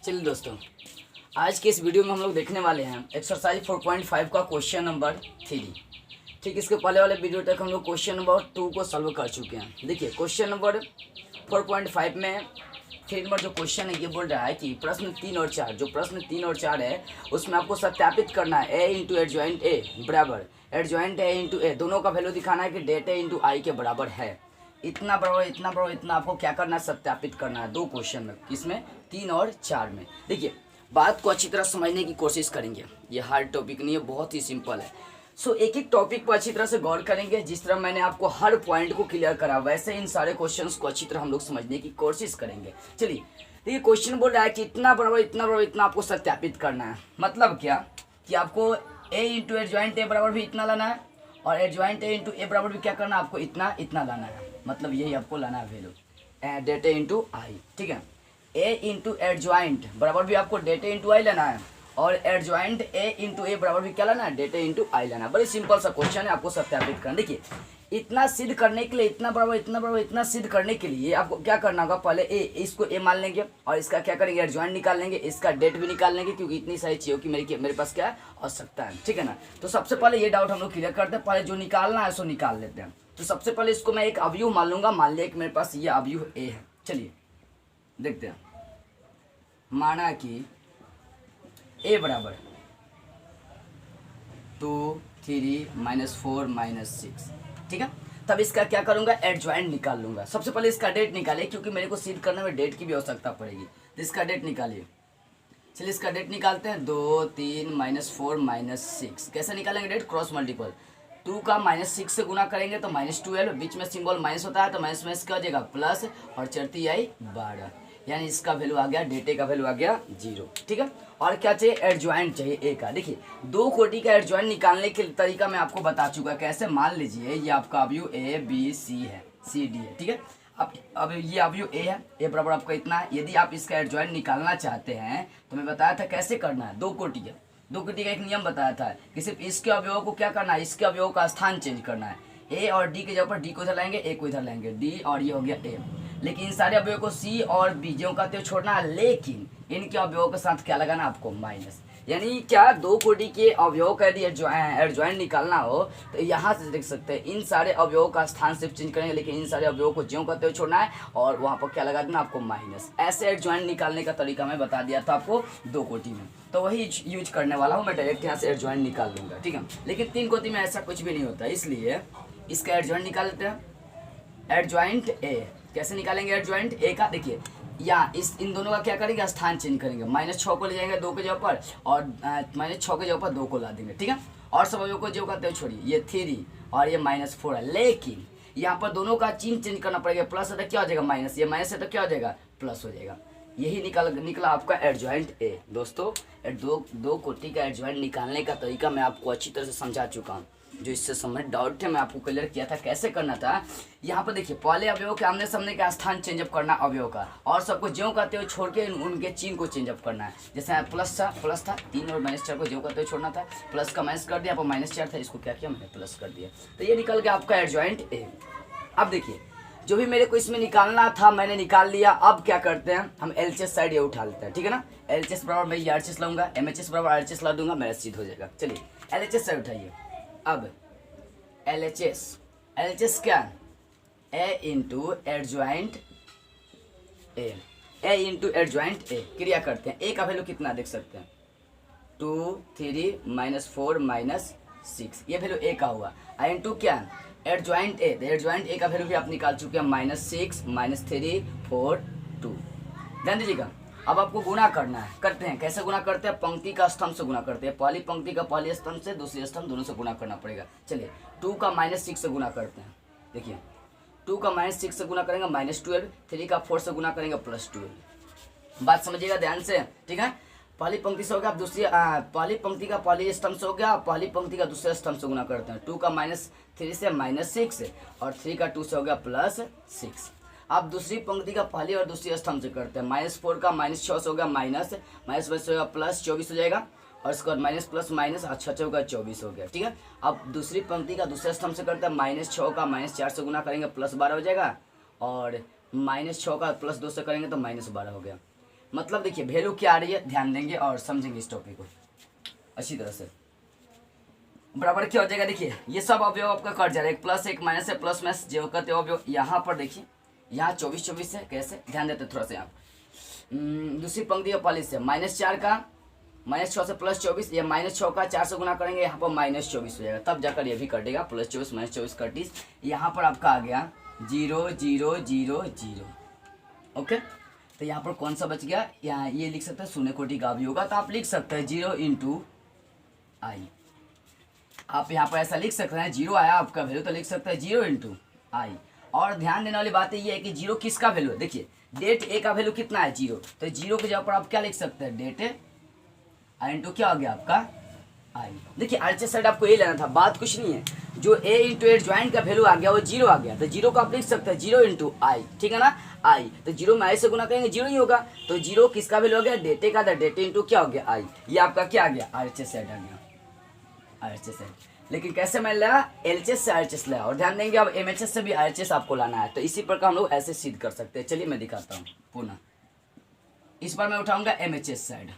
चलिए दोस्तों, आज के इस वीडियो में हम लोग देखने वाले हैं एक्सरसाइज 4.5 का क्वेश्चन नंबर 3। ठीक, इसके पहले वाले वीडियो तक हम लोग क्वेश्चन नंबर 2 को सॉल्व कर चुके हैं। देखिए क्वेश्चन नंबर 4.5 में 3 नंबर जो क्वेश्चन है ये बोल रहा है कि प्रश्न 3 और 4, जो प्रश्न 3 और 4 है उसमें आपको सत्यापित करना है ए इंटू एडजॉइंट ए बराबर एडजॉइंट ए इंटू ए, दोनों का वैल्यू दिखाना है कि डेट ए इंटू आई के बराबर है। इतना बराबर इतना बराबर इतना आपको क्या करना है, सत्यापित करना है दो क्वेश्चन में, किसमें 3 और 4 में। देखिए बात को अच्छी तरह समझने की कोशिश करेंगे, ये हार्ड टॉपिक नहीं है, बहुत ही सिंपल है। सो एक एक टॉपिक पर अच्छी तरह से गौर करेंगे। जिस तरह मैंने आपको हर पॉइंट को क्लियर करा वैसे इन सारे क्वेश्चंस को अच्छी तरह हम लोग समझने की कोशिश करेंगे। चलिए देखिए क्वेश्चन बोल रहा है कि इतना बराबर इतना आपको सत्यापित करना है। मतलब क्या कि आपको ए इंटू एडजॉइंट ए बराबर भी इतना लाना है और एडजॉइंट ए इंटू ए बराबर भी क्या करना है, आपको इतना लाना है। मतलब यही आपको लाना है वैल्यू डेट ए इंटू आई। ठीक है, ए इंटू एडजॉइंट बराबर भी आपको डेट ए इंटू आई लेना है और एडजॉइंट ए इंटू ए बराबर भी क्या लाना है, डेट ए इंटू आई लेना है। बड़ी सिंपल सा क्वेश्चन है, आपको सत्यापित करना। देखिए इतना सिद्ध करने के लिए इतना बराबर इतना सिद्ध करने के लिए आपको क्या करना होगा, पहले ए इसको ए मान लेंगे और इसका क्या करेंगे, एडजॉइंट निकाल लेंगे, इसका डेट भी निकाल लेंगे क्योंकि इतनी सारी चीज़ों की मेरे पास क्या है, आवश्यकता है। ठीक है ना, तो सबसे पहले ये डाउट हम लोग क्लियर करते हैं। पहले जो निकालना है सो निकाल लेते हैं। तो सबसे पहले इसको मैं एक अवयव मान लूंगा। मान लिया कि मेरे पास ये अवयव ए है। चलिए देखते हैं, माना कि ए बराबर 2 3 -4 -6। ठीक है, तब इसका क्या करूंगा, एडजॉइंट निकाल लूंगा। सबसे पहले इसका डेट निकालिए क्योंकि मेरे को सिद्ध करने में डेट की भी आवश्यकता पड़ेगी। तो इसका डेट निकालिए। चलिए इसका डेट निकालते हैं। 2 3 -4 -6 कैसे निकालेंगे डेट, क्रॉस मल्टीपल। 2 का -6 से गुना करेंगे तो -12, बीच में सिंबल माइनस होता है तो माइनस में क्या हो जाएगा, प्लस, और चढ़ती आई 12, यानी इसका वैल्यू आ गया, डेटे का वैल्यू आ गया 0। ठीक है, और क्या चाहिए, एडजॉइंट चाहिए ए का। देखिए दो कोटि का एडजॉइंट निकालने के तरीका मैं आपको बता चुका। कैसे, मान लीजिए ये आपका अवयव ए बी सी है, सी डी है। ठीक है, अब ये अवयव ए है, ए बराबर आपका इतना है। यदि आप इसका एडजॉइंट निकालना चाहते हैं तो मैं बताया था कैसे करना है। दो कोटि का एक नियम बताया था कि सिर्फ इसके अवयवों को क्या करना है, इसके अवयवों का स्थान चेंज करना है। ए और डी के जगह पर डी को इधर लाएंगे, ए को इधर लाएंगे, डी और ये हो गया ए। लेकिन इन सारे अवयवों को सी और बी जो कहते हो छोड़ना है, लेकिन इनके अवयवों के साथ क्या लगाना आपको, माइनस। यानी क्या, दो कोटि के अवयवों का यदि एडजॉइंट निकालना हो तो यहाँ से देख सकते हैं इन सारे अवयवों का स्थान सिर्फ चेंज करेंगे, लेकिन इन सारे अवयवों को ज्यों कहते हो छोड़ना है और वहाँ पर क्या लगा देना आपको, माइनस। ऐसे एडजॉइंट निकालने का तरीका मैं बता दिया था आपको दो कोटि में, तो वही यूज करने वाला हूँ मैं। डायरेक्ट यहाँ से एडजॉइंट निकाल दूंगा। ठीक है, लेकिन 3 कोटि में ऐसा कुछ भी नहीं होता, इसलिए इसका एडजॉइंट निकाल लेते हैं। एडजॉइंट ए कैसे निकालेंगे, एडजॉइंट ए का देखिए या इन दोनों का क्या करेंगे, स्थान चेंज करेंगे। -6 को ले जाएंगे 2 के जगह पर और -6 के जगह पर 2 को ला देंगे। ठीक है, और सब अवयवों को जो कहते हैं छोड़िए, ये 3 और ये -4 है, लेकिन यहाँ पर दोनों का चिन्ह चेंज करना पड़ेगा। प्लस है तो क्या हो जाएगा, माइनस, ये माइनस है तो क्या हो जाएगा, प्लस हो जाएगा। यही निकला आपका एडजॉइंट ए। दोस्तों दो कोटि का एडजॉइंट निकालने का तरीका मैं आपको अच्छी तरह से समझा चुका हूँ। जो इससे संबंधित डाउट थे मैं आपको क्लियर किया था कैसे करना था। यहाँ पर देखिए पहले अवयव के आमने सामने का स्थान चेंजअप करना अवयव का, और सबको ज्यों कहते हो छोड़ के उनके चिन्ह को चेंजअप करना है। जैसे प्लस था 3 और -4 को ज्यों कहते हो छोड़ना था, प्लस का माइनस कर दिया, यहाँ पर -4 था, इसको क्या किया मैंने, प्लस कर दिया। तो ये निकल गया आपका एडजॉइंट ए। अब देखिए जो भी मेरे को इसमें निकालना था मैंने निकाल लिया। अब क्या करते हैं, हम एलएचएस साइड ये उठा लेते हैं। ठीक है ना, एलएचएस बराबर मैं ये आरएचएस लाऊंगा, एमएचएस बराबर आरएचएस ला दूंगा, मेरा सिद्ध हो जाएगा। चलिए एलएचएस साइड उठाइए। अब एलएचएस क्या, A into adjoint A, A into adjoint A क्रिया करते हैं। ए का वैल्यू कितना देख सकते हैं, 2 3 -4 -6, ये वैल्यू ए का हुआ। आई इंटू क्या, एडजॉइंट ए, एडजॉइंट ए का वैल्यू भी आप निकाल चुके हैं, -6 -3 4 2। ध्यान दीजिएगा, अब आपको गुना करना है। करते हैं, कैसे गुना करते हैं, पंक्ति का स्तंभ से गुना करते हैं। पहली पंक्ति का पहली स्तंभ से दूसरी स्तंभ दोनों से गुना करना पड़ेगा। चलिए 2 का -6 से गुना करते हैं। देखिए 2 का -6 से गुना करेंगे -12, 3 का 4 से गुना करेंगे +12। बात समझिएगा ध्यान से। ठीक है, पहली पंक्ति से हो गया, अब दूसरी पहली पंक्ति का पहली स्तंभ से हो गया, पहली पंक्ति का दूसरे स्तंभ से गुना करते हैं। 2 का -3 से -6 और 3 का 2 से हो गया +6। अब दूसरी पंक्ति का पहली और दूसरी स्तंभ से करते हैं। -4 का -6 से हो गया माइनस से होगा +24 हो जाएगा, और इसके बाद माइनस प्लस माइनस, अच्छा 24 हो गया। ठीक है, अब दूसरी पंक्ति का दूसरे स्तंभ से करते हैं। -6 का -4 से गुना करेंगे +12 हो जाएगा, और -6 का +2 से करेंगे तो -12 हो गया। मतलब देखिए वैल्यू क्या आ रही है, ध्यान देंगे और समझेंगे इस टॉपिक को अच्छी तरह से। बराबर क्या हो जाएगा, देखिए ये सब अवयव आपका कट जा रहा है, एक प्लस एक माइनस है, प्लस माइनस जो करते हो अवयव। यहाँ पर देखिए यहाँ 24 है, कैसे ध्यान देते थोड़ा सा। यहाँ दूसरी पंक्ति और पहली से -4 का -6 से +24, ये -6 का 4 से गुना करेंगे, यहाँ पर -24 हो जाएगा, तब जाकर ये भी कटेगा, +24 -24 30। यहाँ पर आपका आ गया 0 0 0 0। ओके, तो यहाँ पर कौन सा बच गया, यहाँ ये लिख सकते हैं शून्य कोटि का भी होगा, तो आप लिख सकते हैं 0 × I। आप यहाँ पर ऐसा लिख सकते हैं, 0 आया आपका वैल्यू तो लिख सकते हैं 0 × I। और ध्यान देने वाली बात ये है कि 0 किसका वैल्यू है, देखिए डेट ए का वैल्यू कितना है 0, तो 0 के जगह पर आप क्या लिख सकते हैं, डेट ए × क्या हो गया आपका I। देखिए RHS साइड आपको ये लेना था, बात कुछ नहीं है, जो a × एडजॉइंट का वैल्यू आ गया वो 0 आ गया, तो 0 को आप लिख सकते हैं 0 × I, ठीक है ना, I, तो 0 में I से गुना करेंगे 0 ही होगा, तो 0 किसका वैल्यू हो गया, डेटे का, डेटे × क्या हो गया I। ये आपका क्या आ गया, RHS साइड आ गया, RHS साइड। लेकिन कैसे मैं लाया, LHS से RHS लाया, और ध्यान देंगे अब MHS से भी RHS आपको लाना है, तो इसी प्रकार हम लोग ऐसे सिद्ध कर सकते हैं। चलिए मैं दिखाता हूँ पुनः, इस बार मैं उठाऊंगा MHS साइड,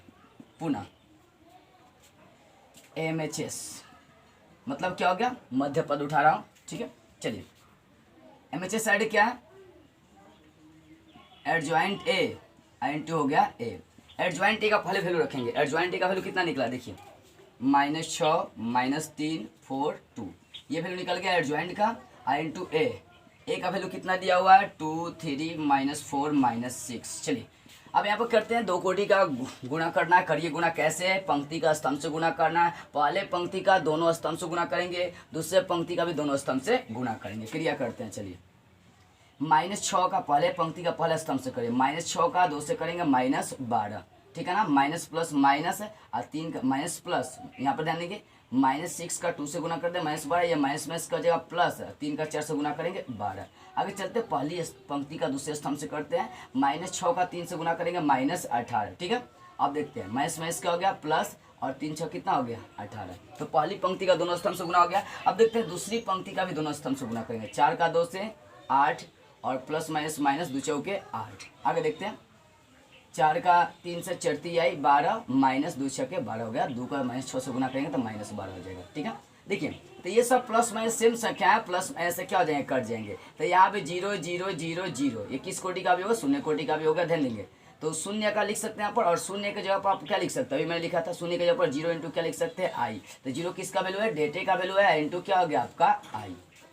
पुनः MHS मतलब क्या हो गया, मध्य पद उठा रहा हूँ, ठीक है। चलिए MHS साइड क्या है, एडजॉइंट A × हो गया A। एडजॉइंट A का पहले वैल्यू रखेंगे, एडजॉइंट A का वैल्यू कितना निकला, देखिए -6 -3 4 2, ये वैल्यू निकल गया एडजॉइंट का। I × A का वैल्यू कितना दिया हुआ है 2 3 -4 -6। चलिए अब यहाँ पर करते हैं, दो कोटि का गुणा करना है, करिए गुणा कैसे है, पंक्ति का स्तंभ से गुणा करना है, पहले पंक्ति का दोनों स्तंभ से गुणा करेंगे, दूसरे पंक्ति का भी दोनों स्तंभ से गुणा करेंगे। क्रिया करते हैं, चलिए -6 का पहले पंक्ति का पहले स्तंभ से करें, -6 का 2 से करेंगे -12, ठीक है ना, माइनस प्लस माइनस है, और 3 का माइनस प्लस, यहाँ पर ध्यान देंगे -6 का 2 से गुना कर दे -12, या माइनस का जगह प्लस, 3 का 4 से गुना करेंगे 12। आगे चलते पहली पंक्ति का दूसरे स्तंभ से करते हैं, -6 का 3 से गुना करेंगे -18, ठीक है। अब देखते हैं माइनस क्या हो गया प्लस, और 3 6 कितना हो गया 18, तो पहली पंक्ति का दोनों स्तंभ से गुना हो गया। अब देखते हैं दूसरी पंक्ति का भी दोनों स्तंभ से गुना करेंगे, 4 का 2 से 8, और प्लस माइनस माइनस 2 चौके 8। आगे देखते हैं 4 का 3 से 4 आई 12, -2 छके 12 हो गया, 2 का -6 से गुना करेंगे तो -12 हो जाएगा, ठीक है। देखिए तो ये सब प्लस माइनस सेम संख्या है, प्लस माइनस से क्या हो जाएंगे, कट जाएंगे, तो यहाँ पे 0 0 0 0, ये किस कोटि का भी होगा, शून्य कोटि का भी होगा, ध्यान देंगे। तो शून्य का लिख सकते हैं यहाँ पर, और शून्य के जगह पर आप क्या लिख सकते हैं, अभी मैंने लिखा था शून्य के जगह पर 0 × क्या लिख सकते हैं I, तो 0 किसका वैल्यू है, डेटे का वैल्यू है, × क्या हो गया आपका I,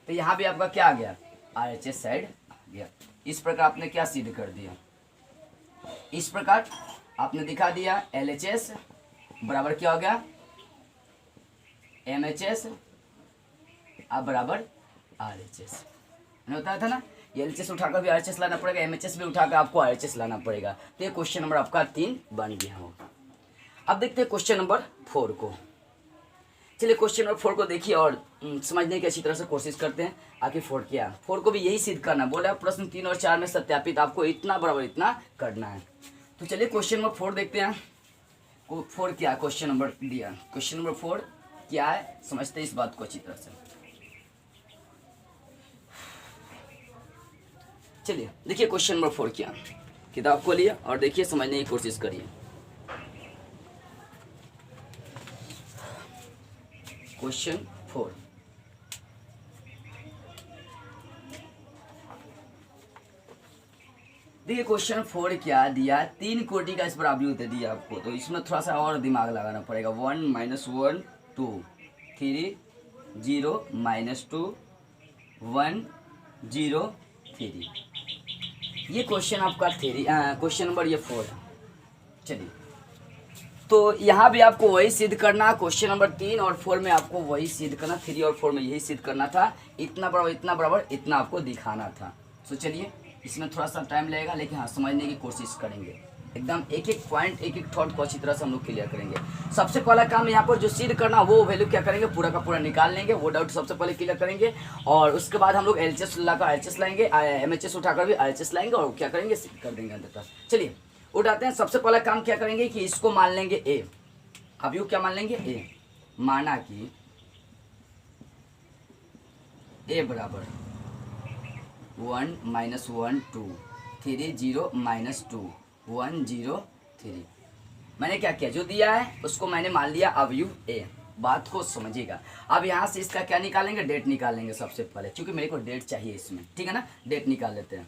तो यहाँ भी आपका क्या आ गया RHS साइड आ गया। इस प्रकार आपने क्या सिद्ध कर दिया, इस प्रकार आपने दिखा दिया LHS बराबर क्या हो गया MHS अब बराबर RHS, होता था ना, LHS उठाकर भी RHS लाना पड़ेगा, MHS भी उठाकर आपको RHS लाना पड़ेगा। तो ये क्वेश्चन नंबर आपका 3 बन गया हो। अब देखते हैं क्वेश्चन नंबर 4 को। चलिए क्वेश्चन नंबर 4 को देखिए और समझने की अच्छी तरह से कोशिश करते हैं। आखिर 4 क्या, 4 को भी यही सिद्ध करना बोला, प्रश्न 3 और 4 में सत्यापित आपको इतना बराबर इतना करना है। तो चलिए क्वेश्चन नंबर 4 देखते हैं। 4 क्या क्वेश्चन नंबर दिया, क्वेश्चन नंबर 4 क्या है समझते हैं इस बात को अच्छी तरह से। चलिए देखिए क्वेश्चन नंबर 4 क्या, किताब खोलिए और देखिए समझने की कोशिश करिए। क्वेश्चन 4 देखिए क्वेश्चन 4 क्या दिया, 3 कोटि का इस पर आव्यूह दिया आपको, तो इसमें थोड़ा सा और दिमाग लगाना पड़ेगा। 1 -1 2 3 0 -2 1 0 3, ये क्वेश्चन आपका क्वेश्चन नंबर ये 4 है। चलिए तो यहाँ भी आपको वही सिद्ध करना, क्वेश्चन नंबर 3 और 4 में आपको वही सिद्ध करना, 3 और 4 में यही सिद्ध करना था, इतना बराबर इतना आपको दिखाना था। तो चलिए इसमें थोड़ा सा टाइम लगेगा, लेकिन हाँ समझने की कोशिश करेंगे, एकदम एक एक पॉइंट एक एक थॉट को अच्छी तरह से हम लोग क्लियर करेंगे। सबसे पहला काम यहाँ पर जो सिद्ध करना वो वैल्यू क्या करेंगे, पूरा का पूरा निकाल लेंगे, वो डाउट सबसे पहले क्लियर करेंगे, और उसके बाद हम लोग LHS लाकर RHS लाएंगे, MHS उठाकर भी RHS लाएंगे, और क्या करेंगे सिद्ध कर देंगे अंततः। चलिए उठाते हैं। सबसे पहला काम क्या करेंगे कि इसको मान लेंगे A, अब यू क्या मान लेंगे A, माना कि A बराबर 1 -1 2 3 0 -2 103। मैंने क्या किया, जो दिया है उसको मैंने मान लिया अवयव ए। बात को समझिएगा। अब यहाँ से इसका क्या निकालेंगे, डेट निकालेंगे सबसे पहले, क्योंकि मेरे को डेट चाहिए इसमें, ठीक है ना। डेट निकाल लेते हैं।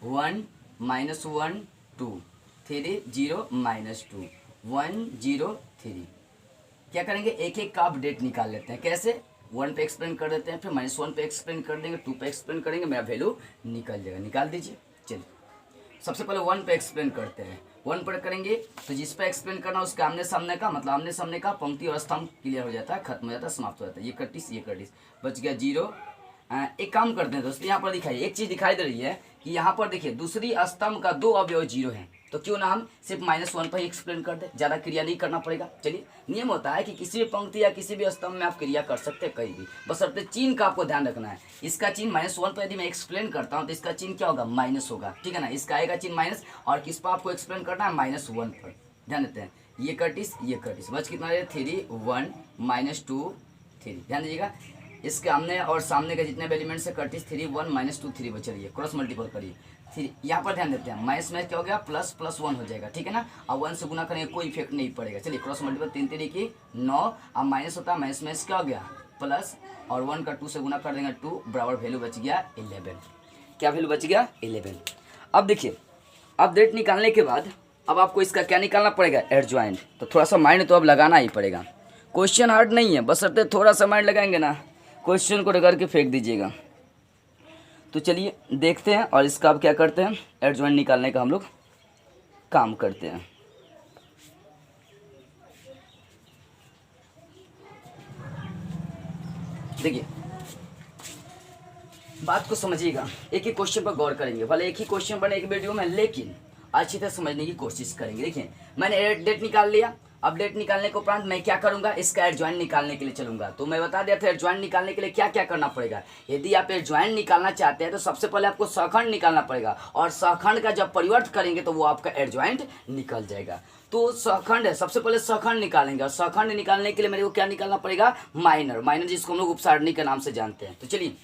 1 -1 2 3 0 -2 103। क्या करेंगे, एक एक का आप डेट निकाल लेते हैं। कैसे, 1 पे एक्सप्लेन कर देते हैं, फिर -1 पे एक्सप्लेन कर देंगे, 2 पे एक्सप्लेन करेंगे, मेरा वैल्यू निकल जाएगा। निकाल दीजिए। चलिए सबसे पहले 1 पे एक्सप्लेन करते हैं। 1 पर करेंगे तो जिस पे एक्सप्लेन करना उसके आमने सामने का, मतलब आमने सामने का पंक्ति और स्तंभ क्लियर हो जाता है, खत्म हो जाता है, समाप्त हो जाता है। ये 31 बच गया 0। एक काम करते हैं दोस्तों, यहाँ पर दिखाइए, एक चीज़ दिखाई दे रही है कि यहाँ पर देखिए दूसरी स्तंभ का 2 अवयव 0 है, तो क्यों ना हम सिर्फ -1 पर ही एक्सप्लेन कर दे, ज़्यादा क्रिया नहीं करना पड़ेगा। चलिए, नियम होता है कि किसी भी पंक्ति या किसी भी स्तंभ में आप क्रिया कर सकते हैं कहीं भी, बस अपने चिन्ह का आपको ध्यान रखना है। इसका चिन्ह -1 पर यदि मैं एक्सप्लेन करता हूँ तो इसका चिन्ह क्या होगा, माइनस होगा, ठीक है ना। इसका आएगा चिन्ह माइनस, और किस पर आपको एक्सप्लेन करना है, -1 पर। ध्यान देते हैं, ये कटिस बच कितना है, 3 1 -2 3। ध्यान दीजिएगा, इसके आमने और सामने के जितने भी एलिमेंट्स है, कटिस 3 1 -2 3 बच रही है। क्रॉस मल्टीपल करिए। फिर यहाँ पर ध्यान देते हैं, माइनस में क्या हो गया, ++1 हो जाएगा, ठीक है ना। अब 1 से गुना करेंगे कोई इफेक्ट नहीं पड़ेगा। चलिए क्रॉस मल्टीपल 3 3 की 9, अब माइनस होता है, माइनस में क्या हो गया, प्लस, और 1 का 2 से गुना कर देंगे 2, बराबर वैल्यू बच गया 11। क्या वैल्यू बच गया, 11। अब देखिए, अब डेट निकालने के बाद अब आपको इसका क्या निकालना पड़ेगा, एडजॉइंट। तो थोड़ा सा माइंड तो अब लगाना ही पड़ेगा। क्वेश्चन हार्ड नहीं है, बस अब थोड़ा सा माइंड लगाएंगे ना, क्वेश्चन को रगड़ के फेंक दीजिएगा। तो चलिए देखते हैं, और इसका अब क्या करते हैं, एडजॉइंट निकालने का हम लोग काम करते हैं। देखिए बात को समझिएगा, एक ही क्वेश्चन पर गौर करेंगे, भले एक ही क्वेश्चन बने एक वीडियो में, लेकिन अच्छी तरह समझने की कोशिश करेंगे। देखिए मैंने डेट निकाल लिया। अब डेट निकालने के उपरांत मैं क्या करूंगा, इसका एडजॉइंट निकालने के लिए चलूंगा। तो मैं बता दिया था एडजॉइंट निकालने के लिए क्या क्या करना पड़ेगा। यदि आप एडजॉइंट निकालना चाहते हैं तो सबसे पहले आपको सहखंड निकालना पड़ेगा, और सहखंड का जब परिवर्त करेंगे तो वो आपका एडजॉइंट निकल जाएगा। तो सहखंड है, सबसे पहले सहखंड निकालेंगे, और सहखंड निकालने के लिए मेरे को क्या निकालना पड़ेगा, माइनर, जिसको हम लोग उपसारणी के नाम से जानते हैं। तो चलिए,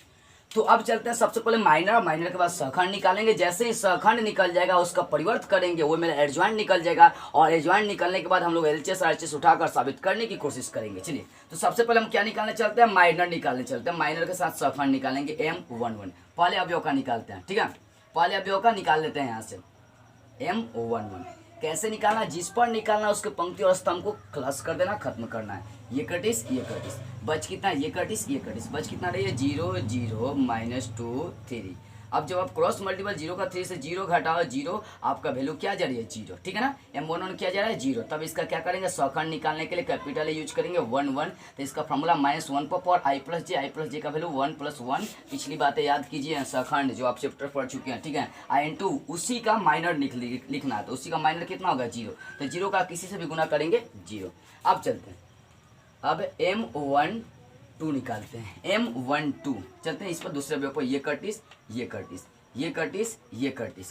तो अब चलते हैं, सबसे पहले माइनर के बाद सहखंड निकालेंगे। जैसे ही सहखंड निकल जाएगा उसका परिवर्त करेंगे, वो मेरा एडजॉइंट निकल जाएगा, और एडजॉइंट निकलने के बाद हम लोग एलएचएस आरएचएस उठाकर साबित करने की कोशिश करेंगे। चलिए, तो सबसे पहले हम क्या निकालने चलते हैं, माइनर निकालने चलते हैं। माइनर के साथ सहखंड निकालेंगे, M11 पहले अवयव का निकालते हैं, ठीक है। पहले अवयव का निकाल लेते हैं यहाँ से, M11 कैसे निकालना, जिस पर निकालना उसके पंक्ति और स्तंभ को क्लस कर देना, खत्म करना है। ये कटिस बच कितना, ये कटिस बच कितना रही है, 0 0 -2 3। अब जब आप क्रॉस मल्टीपल 0 का 3 से 0 घटाओ 0, आपका वैल्यू क्या जा रही है, 0, ठीक है ना। M11 क्या जा रहा है, 0। तब इसका क्या करेंगे, सहखंड निकालने के लिए कैपिटल यूज करेंगे, 1 1। तो इसका फॉर्मूला -1 पर पावर i+j का वैल्यू 1 + 1। पिछली बातें याद कीजिए, सहखंड जो आप चैप्टर पढ़ चुके हैं, ठीक है। i उसी का माइनर लिखना है, तो उसी का माइनर कितना होगा, 0। तो 0 का किसी से भी गुना करेंगे 0। अब चलते हैं, अब M12 निकालते हैं, M12 चलते हैं इस पर दूसरे अवयव पर, ये कटिस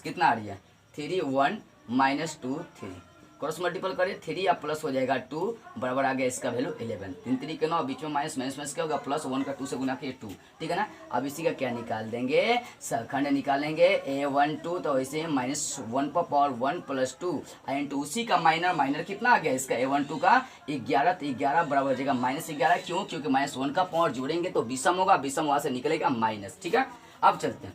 कितना आ रही है, 3 1 -2 3। क्रॉस मल्टीपल करिए, 3 या प्लस हो जाएगा 2, बराबर आ गया इसका वैल्यू 11। 3 3 के 9, बीच में माइनस क्या होगा, प्लस, 1 का 2 से गुना किए 2, ठीक है ना। अब इसी का क्या निकाल देंगे, सहखंड निकालेंगे, A12। तो ऐसे -1 पर पावर 1 + 2 इंटू उसी का माइनर कितना आ गया इसका, A12 का 11। तो 11 बराबर हो जाएगा -11। क्यों, क्योंकि -1 का पावर जोड़ेंगे तो विषम होगा, विषम वहां से निकलेगा माइनस, ठीक है। अब चलते हैं,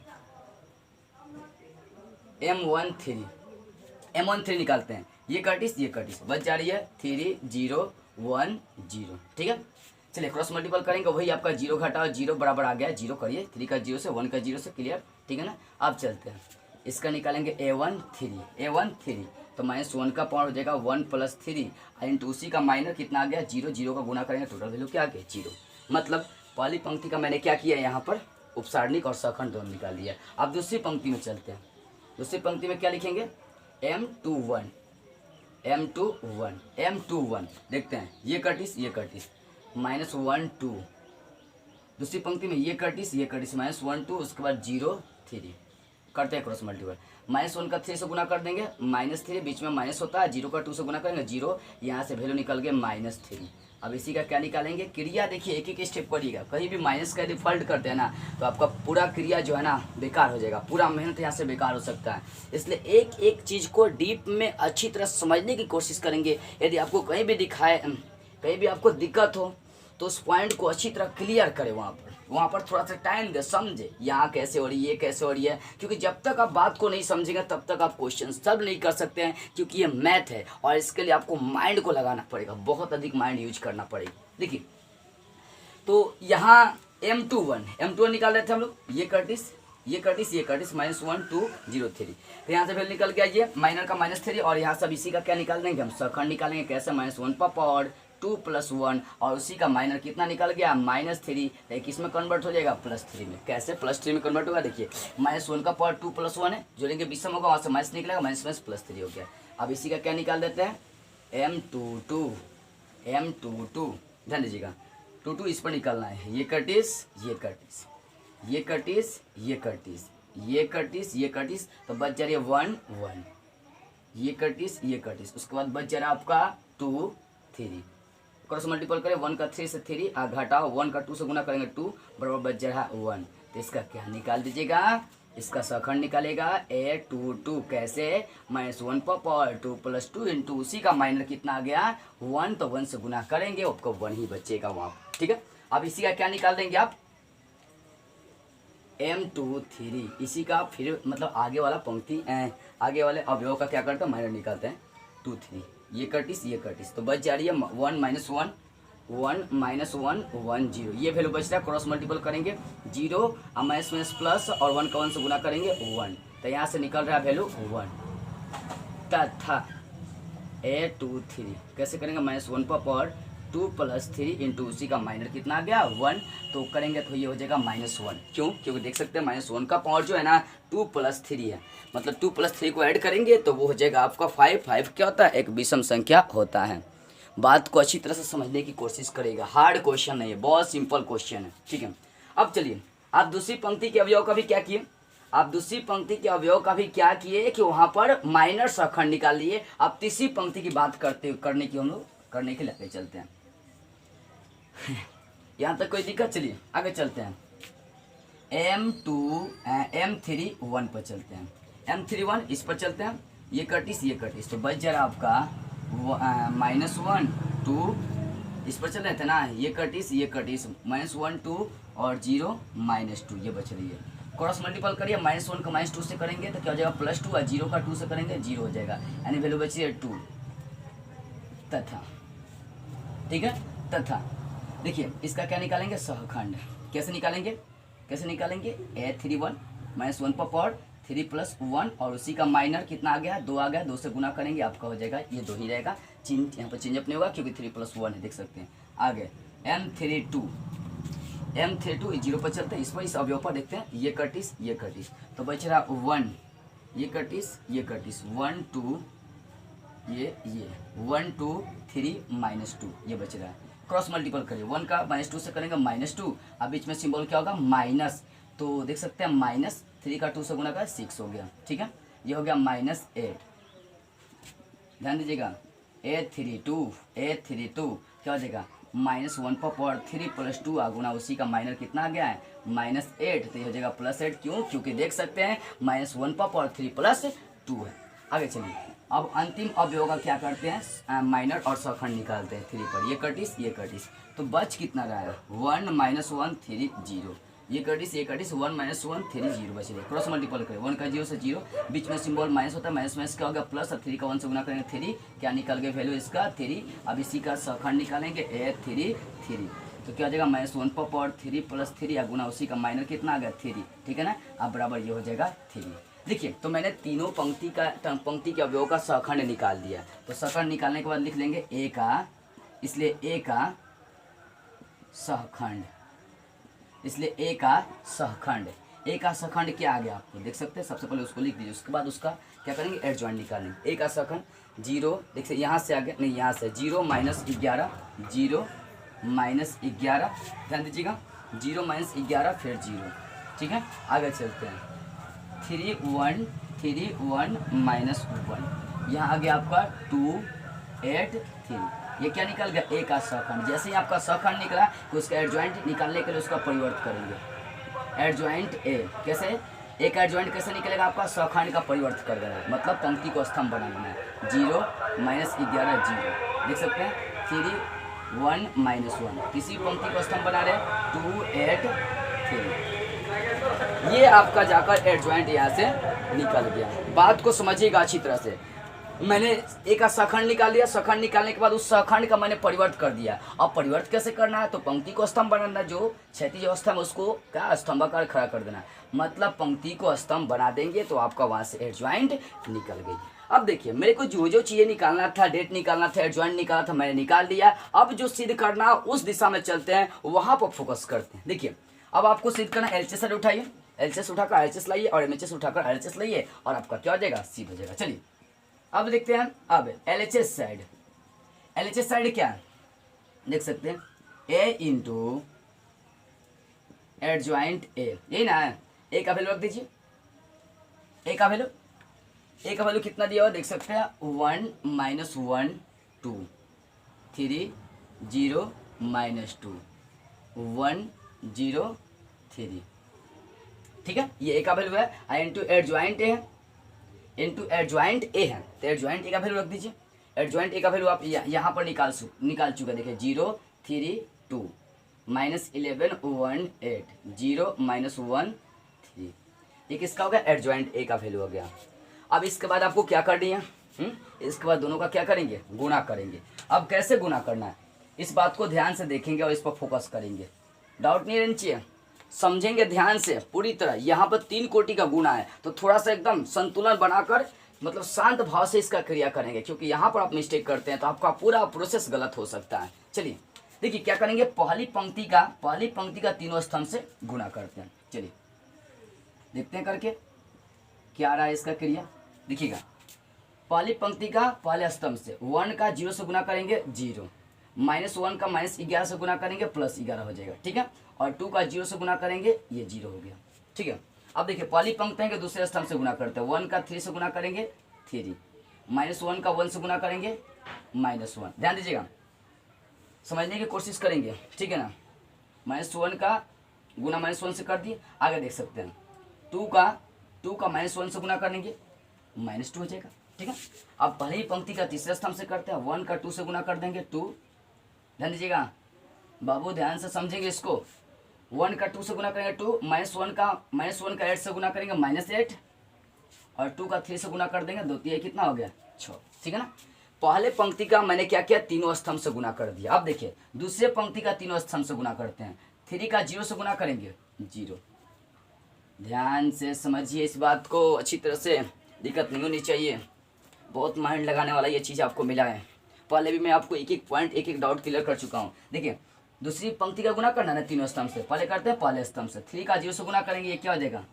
M13 निकालते हैं, ये कटिस बच जा रही है 3 0 1 0, ठीक है। चलिए क्रॉस मल्टीपल करेंगे, वही आपका 0 घटाओ 0, बराबर आ गया 0 करिए, 3 का 0 से 1 का 0 से, क्लियर, ठीक है ना। अब चलते हैं, इसका निकालेंगे A13। तो -1 का पावर हो जाएगा 1 + 3 इंटू उसी का माइनर कितना आ गया, 0 0 का गुना करेंगे, टोटल वैल्यू क्या आ गया, 0। मतलब पहली पंक्ति का मैंने क्या किया, यहाँ पर उपसारणिक और सहखंड दोनों निकाल दिया। अब दूसरी पंक्ति में चलते हैं, दूसरी पंक्ति में क्या लिखेंगे, M21 देखते हैं, ये कटिस -1 2। दूसरी पंक्ति में ये कटिस -1 2, उसके बाद 0 3। करते हैं क्रॉस मल्टीपल। -1 का 3 से गुना कर देंगे, -3 बीच में माइनस होता है, 0 का 2 से गुना करेंगे 0, यहाँ से वैल्यू निकल गए -3। अब इसी का क्या निकालेंगे, क्रिया देखिए एक एक स्टेप करिएगा, कहीं भी माइनस का यदि फॉल्ट करते हैं ना तो आपका पूरा क्रिया जो है ना बेकार हो जाएगा, पूरा मेहनत यहाँ से बेकार हो सकता है। इसलिए एक एक चीज़ को डीप में अच्छी तरह समझने की कोशिश करेंगे। यदि आपको कहीं भी दिखाए, कहीं भी आपको दिक्कत हो तो उस पॉइंट को अच्छी तरह क्लियर करें, वहाँ पर थोड़ा सा टाइम दे, समझे यहाँ कैसे हो रही है, ये कैसे हो रही है, क्योंकि जब तक आप बात को नहीं समझेंगे तब तक आप क्वेश्चन सॉल्व नहीं कर सकते हैं, क्योंकि ये मैथ है और इसके लिए आपको माइंड को लगाना पड़ेगा, बहुत अधिक माइंड यूज करना पड़ेगा। देखिए तो यहाँ M21 निकाल रहे थे हम लोग, ये कटिस -1 2 0 3, तो यहाँ से वैल्यू निकल गया ये माइनर का -3, और यहाँ सब इसी का क्या निकाल देंगे हम, सखंड निकालेंगे। कैसे, -1 पर पावर 2 + 1, और उसी का माइनर कितना निकल गया -3, किस में कन्वर्ट हो जाएगा, +3 में। कैसे +3 में कन्वर्ट होगा, देखिए -1 का पावर 2 + 1 है, जोड़ेंगे विषम होगा, वहाँ से माइनस निकलेगा, माइनस +3 हो गया। अब इसी का क्या निकाल देते हैं, M22 ध्यान दीजिएगा, 22 इस पर निकालना है, ये कटिस तो बच जा रही है 1 1, ये कटिस, उसके बाद बच जा रहा है आपका 2 3, क्रॉस मल्टीपल करें, 1 का 3 से 3 घटाओ, 1 का 2 से गुना करेंगे 2 बराबर बच जा रहा है 1। तो इसका क्या निकाल दीजिएगा, इसका सखंड निकालेगा A22। कैसे, -1 पर पावर 2 + 2 इंटू उसी का माइनर कितना आ गया 1, तो 1 से गुना करेंगे, आपको 1 ही बचेगा वहाँ, ठीक है। अब इसी का क्या निकाल देंगे आप, M23, इसी का फिर मतलब आगे वाला पंक्ति आगे वाले अवयव का क्या करते हैं, माइनर निकालते हैं 2 3, ये कटिस, तो बच जा रही है 1 - 1 1 0, ये वैल्यू बच रहा है। क्रॉस मल्टीपल करेंगे 0 माइनस प्लस और 1 का 1 से गुना करेंगे 1, तो यहाँ से निकल रहा है वैल्यू 1 तथा A23 कैसे करेंगे, -1 पर पावर 2 + 3 इंटू उसी का माइनर कितना आ गया 1, तो करेंगे तो ये हो जाएगा -1। क्यों, क्योंकि देख सकते हैं -1 का पावर जो है ना 2 + 3 है, मतलब 2 + 3 को ऐड करेंगे तो वो हो जाएगा आपका 5। 5 क्या होता है, एक विषम संख्या होता है। बात को अच्छी तरह से समझने की कोशिश करेगा, हार्ड क्वेश्चन नहीं है, बहुत सिंपल क्वेश्चन है, ठीक है। अब चलिए आप दूसरी पंक्ति के अवयव का भी क्या किए, कि वहाँ पर माइनर सखंड निकाल लिए। अब तीसरी पंक्ति की बात करने की हम लोग करने के लिए चलते हैं। यहाँ तक कोई दिक्कत, चलिए आगे चलते हैं। M31 पर चलते हैं, M31 इस पर चलते हैं, ये कटिस, तो बच जा रहा आपका -1 2, इस पर चल रहे थे ना, ये कटिस -1 2 और 0 -2, ये बच रही है। क्रॉस मल्टीपल करिए, -1 का -2 से करेंगे तो क्या हो जाएगा +2, और 0 का 2 से करेंगे 0 हो जाएगा, यानी वैल्यू बची है 2 तथा, ठीक है। तथा देखिए इसका क्या निकालेंगे, सहखंड। कैसे निकालेंगे, A31 -1 पर पावर 3 + 1 और उसी का माइनर कितना आ गया 2 आ गया, 2 से गुना करेंगे आपका हो जाएगा ये 2 ही रहेगा, यहाँ पर चेंज अप नहीं होगा क्योंकि 3 + 1 है, देख सकते हैं। आगे M32 0 पर चलते हैं, इस पर इस अवयव पर देखते हैं, ये कटिस, तो बच रहा 1, ये कटिस 1 2, ये 1 2 3 -2, ये बच रहा है। क्रॉस मल्टीपल करिए, 1 का -2 से करेंगे -2, अब बीच में सिंबल क्या होगा माइनस, तो देख सकते हैं -3 का 2 से गुना का 6 हो गया, ठीक है। ये हो गया -8, ध्यान दीजिएगा। A32 क्या हो जाएगा, -1 पर पावर 3 + 2 गुना उसी का माइनर कितना आ गया है -8, तो ये हो जाएगा +8। क्यों, क्योंकि देख सकते हैं -1 पर पावर 3 + 2 है। आगे चलिए, अब अंतिम अवयव का क्या करते हैं, माइनर और सखंड निकालते हैं 3 पर, ये कटिस, तो बच कितना रहा है 1 - 1 3 0, ये कटिस 1 - 1 3 0 बच रहे। क्रॉस मल्टीपल करें, 1 का 0 से 0, बीच में सिंबल माइनस होता है, माइनस क्या हो गया प्लस, और 3 का 1 से गुना करेंगे 3, क्या निकल गया वैल्यू इसका 3। अब इसी का सखंड निकालेंगे A33, तो क्या हो जाएगा -1 पर पावर 3 + 3 या गुना उसी का माइनर कितना आ गया 3, ठीक है ना। अब बराबर ये हो जाएगा 3। देखिए तो मैंने तीनों पंक्ति के अवयव का सखंड निकाल दिया, तो सखंड निकालने के बाद लिख लेंगे A का, इसलिए A का सहखंड, A का सखंड क्या आ गया आपको देख सकते हैं। सबसे पहले उसको लिख दीजिए, उसके बाद उसका क्या करेंगे एडजॉइंट निकालेंगे। A का सखंड 0, देखिए यहाँ से आ गया, नहीं यहाँ से 0 - 11, 0 - 11, ध्यान दीजिएगा 0 - 11 फिर 0, ठीक है। आगे चलते हैं 3 1 -1, यहाँ आ गया आपका 2 8 3। ये क्या निकल गया, ए का सखंड। जैसे ही आपका सखंड निकला तो उसका एडजॉइंट निकालने के लिए उसका परिवर्त करेंगे। एडजॉइंट ए कैसे, ए का एडजॉइंट कैसे निकलेगा, आपका सखंड का परिवर्त कर देना है, मतलब पंक्ति को स्तंभ बना देना है। 0 -11 0, देख सकते हैं 3 1 -1, तीसरी पंक्ति को स्तंभ बना रहे 2 8 3। ये आपका जाकर एडजॉइंट यहाँ से निकल गया। बात को समझिएगा अच्छी तरह से। मैंने एक का सखंड निकाल दिया, सखंड निकालने के बाद उस सखंड का मैंने परिवर्त कर दिया। अब परिवर्त कैसे करना है, तो पंक्ति को स्तंभ बनाना, जो क्षैतिज अवस्था में उसको क्या स्तंभाकार खड़ा कर देना, मतलब पंक्ति को स्तंभ बना देंगे तो आपका वहां से एडजॉइंट निकल गई। अब देखिए मेरे को जो जो चीजें निकालना था, डेट निकालना था, एडजॉइंट निकालना था, मैंने निकाल दिया। अब जो सिद्ध करना उस दिशा में चलते हैं, वहां पर फोकस करते हैं। देखिए अब आपको सिद्ध करना, एलएचएस साइड उठाइए, एलएचएस उठाकर एलएचएस लाइए और एमएचएस उठाकर एलएचएस लाइए और आपका क्या हो जाएगा, सी हो जाएगा। चलिए अब देखते हैं। अब एलएचएस साइड, एलएचएस साइड क्या देख सकते हैं, ए इंटू एडजॉइंट ए, यही ना है। ए का वैल्यू रख दीजिए, ए का वैल्यू, ए का वैल्यू कितना दिया हुआ देख सकते हैं, 1 -1 2 3 0 -2 1 0 3, ठीक है। ये ए का वैल्यू है। आई इंटू एडजॉइंट ए है, इंटू एडजॉइंट ए है, तो एडजॉइंट ए का वैल्यू रख दीजिए। एडजॉइंट ए का वैल्यू आप यहाँ पर निकाल चुके, देखिए 0 3 2 -11 1 8 0 -1 3, ये किसका हो गया, एडजॉइंट ए का वैल्यू हो गया। अब इसके बाद आपको क्या करनी है, इसके बाद दोनों का क्या करेंगे, गुणा करेंगे। अब कैसे गुणा करना है, इस बात को ध्यान से देखेंगे और इस पर फोकस करेंगे। डाउट नहीं रहना चाहिए, समझेंगे ध्यान से पूरी तरह। यहाँ पर 3 कोटि का गुणा है, तो थोड़ा सा एकदम संतुलन बनाकर, मतलब शांत भाव से इसका क्रिया करेंगे, क्योंकि यहाँ पर आप मिस्टेक करते हैं तो आपका पूरा प्रोसेस गलत हो सकता है। चलिए देखिए क्या करेंगे, पहली पंक्ति का तीनों स्तंभ से गुणा करते हैं। चलिए देखते हैं करके क्या आ रहा है इसका क्रिया। देखिएगा पहली पंक्ति का पहले स्तंभ से 1 का 0 से गुणा करेंगे 0, -1 का -11 से गुणा करेंगे +11 हो जाएगा, ठीक है। और 2 का 0 से गुणा करेंगे, ये 0 हो गया, ठीक है। अब देखिए पहली पंक्ति के दूसरे स्तंभ से गुणा करते हैं, 1 का 3 से गुणा करेंगे 3, -1 का 1 से गुणा करेंगे -1। ध्यान दीजिएगा, समझने की कोशिश करेंगे, ठीक है ना। -1 का गुणा -1 से कर दिए। आगे देख सकते हैं 2 का -1 से गुणा करेंगे -2 हो जाएगा, ठीक है। अब पहली पंक्ति का तीसरे स्तंभ से करते हैं, 1 का 2 से गुणा कर देंगे 2। ध्यान दीजिएगा बाबू, ध्यान से समझेंगे इसको। 1 का 2 से गुणा करेंगे 2, -1 का 8 से गुणा करेंगे -8, और 2 का 3 से गुणा कर देंगे 2 3 कितना हो गया 6, ठीक है ना। पहले पंक्ति का मैंने क्या किया, तीनों स्तंभ से गुणा कर दिया। अब देखिए दूसरे पंक्ति का तीनों स्तंभ से गुणा करते हैं, 3 का 0 से गुणा करेंगे 0। ध्यान से समझिए इस बात को अच्छी तरह से, दिक्कत नहीं होनी चाहिए। बहुत माइंड लगाने वाला ये चीज़ आपको मिला है। पहले भी मैं आपको एक एक पॉइंट, एक एक डाउट क्लियर कर चुका हूँ। देखिए दूसरी पंक्ति का गुणा करना है ना तीनों स्तंभ से, पहले करते हैं पहले स्तंभ से। 3 का 0 से गुणा करेंगे, ये क्या हो जाएगा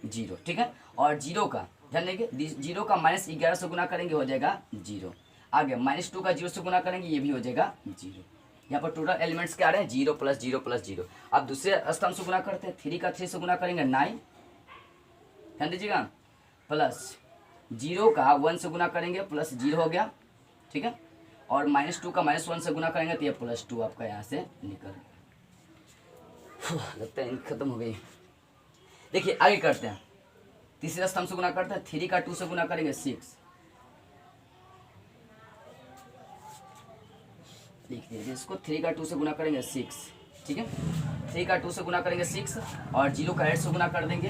0, ठीक है। और 0 का ध्यान देंगे, 0 का -11 से गुणा करेंगे हो जाएगा 0। आगे -2 का 0 से गुणा करेंगे, ये भी हो जाएगा 0। यहाँ पर टोटल एलिमेंट्स क्या आ रहे हैं, 0 + 0 + 0। अब दूसरे स्तंभ से गुणा करते हैं, 3 का 3 से गुणा करेंगे 9, ध्यान दीजिएगा, प्लस 0 का 1 से गुणा करेंगे +0 हो गया, ठीक है। और -2 का -1 से गुणा करेंगे तो ये +2 आपका यहाँ से निकल गया। लगता है खत्म हो गई। देखिए आगे करते हैं, तीसरे स्तंभ से गुणा करते हैं, 3 का 2 से गुणा करेंगे 6, लिख दीजिए इसको, 3 का 2 से गुणा करेंगे 6, ठीक है। 3 का 2 से गुणा करेंगे 6, और 0 का 8 से गुणा कर देंगे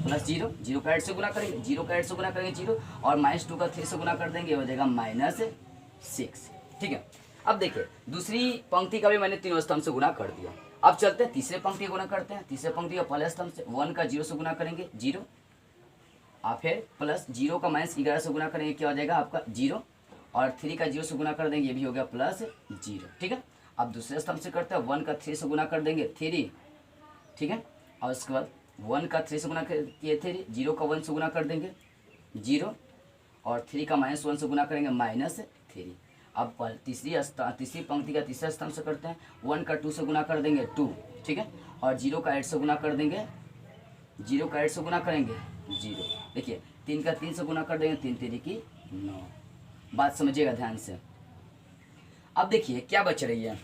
+0, 0 का 8 से गुणा करेंगे, 0 का 8 से गुणा करेंगे 0, और -2 का 3 से गुणा कर देंगे, हो जाएगा -6, ठीक है। अब देखिए दूसरी पंक्ति का भी मैंने तीनों स्तंभ से गुणा कर दिया। अब चलते हैं तीसरे पंक्ति का गुणा करते हैं। तीसरे पंक्ति का पहले स्तंभ से 1 का 0 से गुणा करेंगे 0, और फिर +0 का -11 से गुणा करेंगे, क्या हो जाएगा आपका 0, और 3 का 0 से गुणा कर देंगे, ये भी हो गया +0, ठीक है। अब दूसरे स्तंभ से करते हैं, 1 का 3 से गुणा कर देंगे 3, ठीक है। और उसके बाद 1 का 3 से गुणा किए 3, 0 का 1 से गुणा कर देंगे 0, और 3 का -1 से गुणा करेंगे -3। अब तीसरी पंक्ति का तीसरा स्तंभ से करते हैं, 1 का 2 से गुणा कर देंगे 2, ठीक है। और 0 का 8 से गुणा कर देंगे, 0 का 8 से गुणा करेंगे 0। देखिए 3 का 3 से गुना कर देंगे, 3 3 की 9। बात समझिएगा ध्यान से। अब देखिए क्या बच रही है,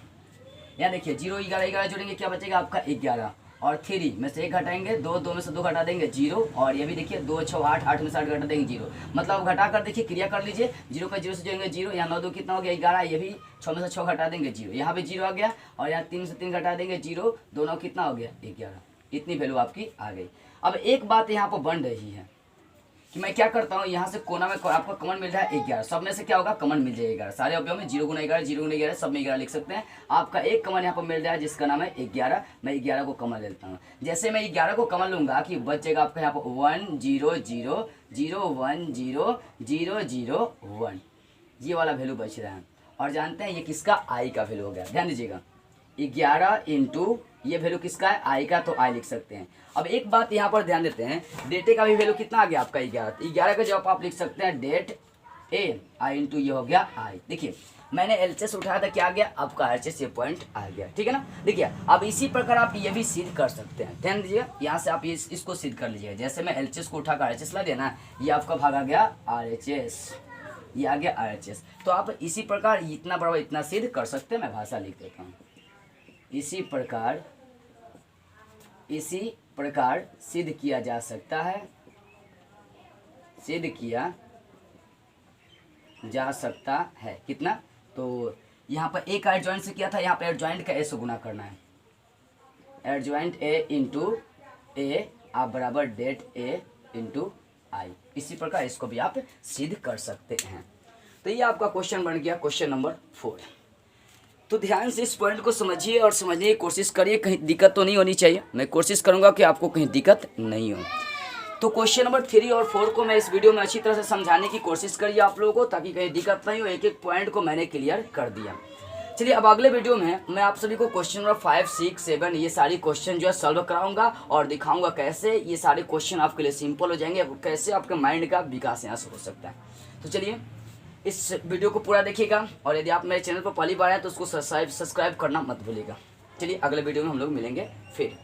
यहाँ देखिए 0 11 11 जोड़ेंगे, क्या बचेगा आपका 11, और 3 में से 1 घटाएंगे, 2 2 में से 2 घटा देंगे 0, और ये भी देखिए 2 6 8 8 में से 8 घटा देंगे 0। मतलब घटा कर देखिए क्रिया कर लीजिए, 0 का 0 से जोड़ेंगे 0, यहाँ 9 2 कितना हो गया 11, ये भी 6 में से 6 घटा देंगे 0, यहाँ भी 0 आ गया, और यहाँ 3 में से 3 घटा देंगे 0, दोनों कितना हो गया 11। इतनी वैल्यू आपकी आ गई। अब एक बात यहाँ पर बन रही है कि मैं क्या करता हूँ, यहाँ से कोना में आपको कमन मिल रहा है 11, सब में से क्या होगा कमन मिल जाएगा 11, सारे अवयव में 0 गुना 11 0 गुना 11 सब में 11 लिख सकते हैं। आपका एक कमन यहाँ पर मिल रहा है जिसका नाम है 11, मैं 11 को कमन लेता हूँ। जैसे मैं 11 को कमन लूंगा कि बच जाएगा आपका यहाँ पर 1 0 0 0 1 0 0 0 1, ये वाला वैल्यू बच रहा है। और जानते हैं ये किसका, आई का वैल्यू हो गया। ध्यान दीजिएगा 11 इंटू ये वैल्यू किसका है, आई का, तो आई लिख सकते हैं। अब एक बात यहाँ पर ध्यान देते हैं, डेटे का भी वैल्यू कितना आ गया आपका 11, 11 का जवाब आप लिख सकते हैं डेट ए आई इंटू ये हो गया आई। देखिए मैंने एलएचएस उठाया था, क्या आ गया आपका एलएचएस, ये पॉइंट आ गया, ठीक है ना। देखिए अब इसी प्रकार आप ये भी सिद्ध कर सकते हैं। ध्यान दीजिएगा यहाँ से आप ये इसको सिद्ध कर लीजिएगा। जैसे मैं एलएचएस को उठाकर आरएचएस ला दिया ना, ये आपका भाग आ गया आरएचएस, ये आ गया आरएचएस। तो आप इसी प्रकार इतना बराबर इतना सिद्ध कर सकते हैं। मैं भाषा लिख देता हूँ, इसी प्रकार सिद्ध किया जा सकता है, सिद्ध किया जा सकता है। कितना, तो यहाँ पर ए का एडजॉइंट से किया था, यहाँ पर एडजॉइंट का ए से गुना करना है, एडजॉइंट ए इंटू ए आप बराबर डेट ए इंटू आई। इसी प्रकार इसको भी आप सिद्ध कर सकते हैं। तो ये आपका क्वेश्चन बन गया क्वेश्चन नंबर 4। तो ध्यान से इस पॉइंट को समझिए और समझने की कोशिश करिए, कहीं दिक्कत तो नहीं होनी चाहिए। मैं कोशिश करूंगा कि आपको कहीं दिक्कत नहीं हो। तो क्वेश्चन नंबर 3 और 4 को मैं इस वीडियो में अच्छी तरह से समझाने की कोशिश करिए आप लोगों को, ताकि कहीं दिक्कत नहीं हो। एक एक पॉइंट को मैंने क्लियर कर दिया। चलिए अब अगले वीडियो में मैं आप सभी को क्वेश्चन नंबर 5 6 7 ये सारी क्वेश्चन जो है सॉल्व कराऊंगा और दिखाऊंगा कैसे ये सारे क्वेश्चन आपके लिए सिंपल हो जाएंगे, कैसे आपके माइंड का विकास यहाँ से हो सकता है। तो चलिए इस वीडियो को पूरा देखिएगा, और यदि आप मेरे चैनल पर पहली बार आए तो उसको सब्सक्राइब करना मत भूलिएगा। चलिए अगले वीडियो में हम लोग मिलेंगे फिर।